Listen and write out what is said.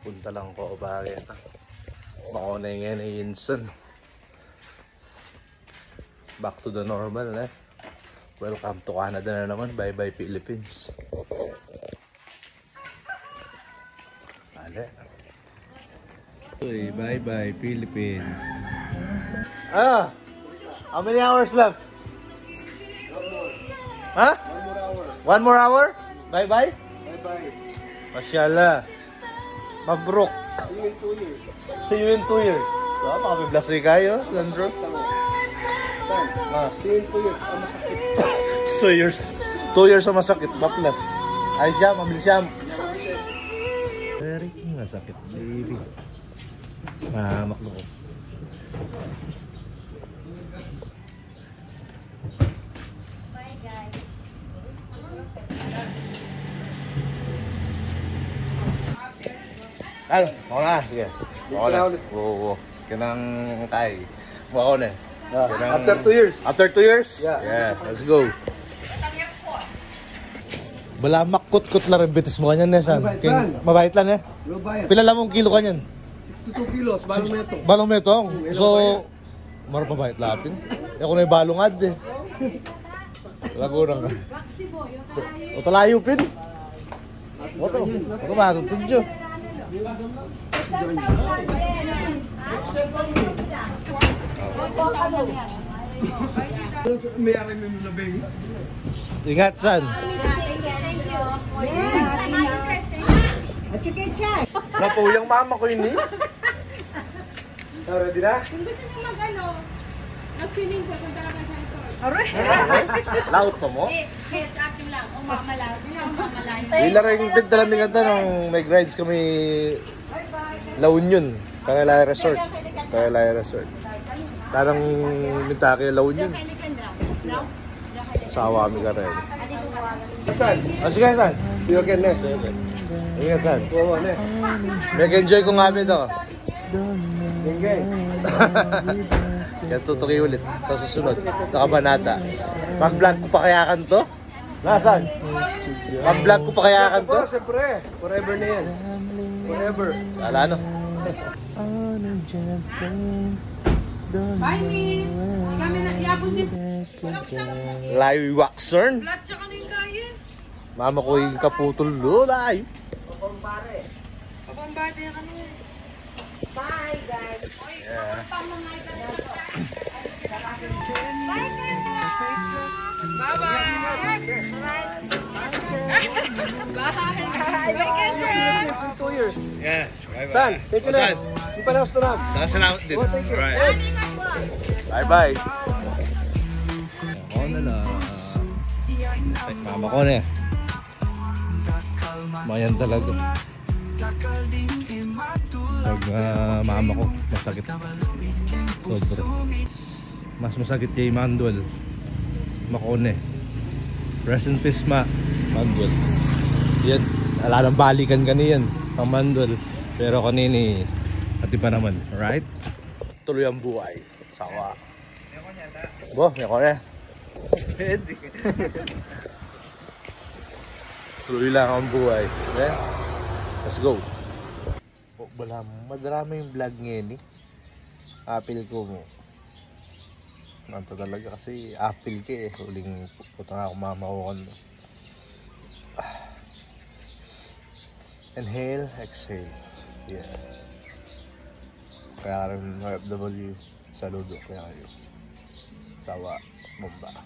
Punta lang ko bakit. Bako na yung Yinsen. Back to the normal eh. Welcome to Canada na naman. Bye bye Philippines. Ale. Uy, bye bye Philippines. Ah! How many hours left? Huh? 1 more hour? Bye bye? Bye bye. Mashallah. Mabruk. See you in 2 years. See you in 2 years. So, makapiblas kayo, Sandro. See you in 2 years. Masakit. 2 years. 2 years sa masakit. Baplas. Ay siya, mabilis siya. Very masakit, baby. Mahamak mo ko. Bye guys. Ano? Ako na. Sige. Ako na. Oo. Kinang kay. Ako na. After 2 years. After 2 years? Yeah. Let's go. Bala makut-kut lang rin bitis mo kanyan, Nesan. Mabait lang eh. Pila lang mong kilo kanyan? 62 kilos, balong meto. Balong metong. So, marapabait lapin. Ako na yung balongad eh. Lagurang ka. O talayo pin. Oto. Oto matutod dyo. May aking may labing. Ingat, San. Napo yung mama ko yun eh. Ready na? Kung gusto niyo mag-swimming pool, punta naman sa resort. Laut pa mo? Eh, sa akin lang. O mamalaw. Hindi na ako mamalayo. Hindi lang rin pintalamig ata nung may rides kami La Union. Kanilaya Resort. Kanilaya Resort. Tarang Mintake La Union. Sawa kami ka rin. Saan? Sige, San. See you again, Nes. Ingat, San. Oo, Nes. Nag-enjoy ko nga ito. Gengge. Kaya tutuloy ulit sa susunod. Nakabanata. Mag-vlog ko pa kaya kan to? Nasaan? Mag-vlog ko pa kaya kan to? Siyempre. Forever na yan. Forever. Wala no? Bye, me. Kami na iabot din. Layo yung waxern. Lahat siya kami yung kaya. Mama ko yung kaputol lo. Layo. Pabombade na kami. Bye guys. Yeah. Bye, Kendra. Bye-bye. Bye. Bye, Kendra. It's in 2 years. Yeah. Bye-bye. San, thank you na. Yung panahos na lang. Nakasalamat din. Oh, thank you. Alright. Bye-bye. Ako na lang. Ay, mama ko na eh. Mayan talaga. Pag mama ko, masakit. Sobra. Mas masakit kay Manuel. Makone. Rest in peace, Manuel. Yan. Ala ng balikan kaniyan. Pang Manuel. Pero kanini, pati pa naman. Right? Tuloy ang buhay. Sawa. Bo, may kone. Pwede. Tuloy lang ang buhay. Okay? Let's go. Wala, madrama yung vlog ngayon eh. Apil ko mo. Manta talaga kasi apil ka eh. Huling puto nga ako mamakukan mo. Inhale, exhale. Yeah. Kaya rin OFW. Saludo kaya kayo. Sawa, bomba.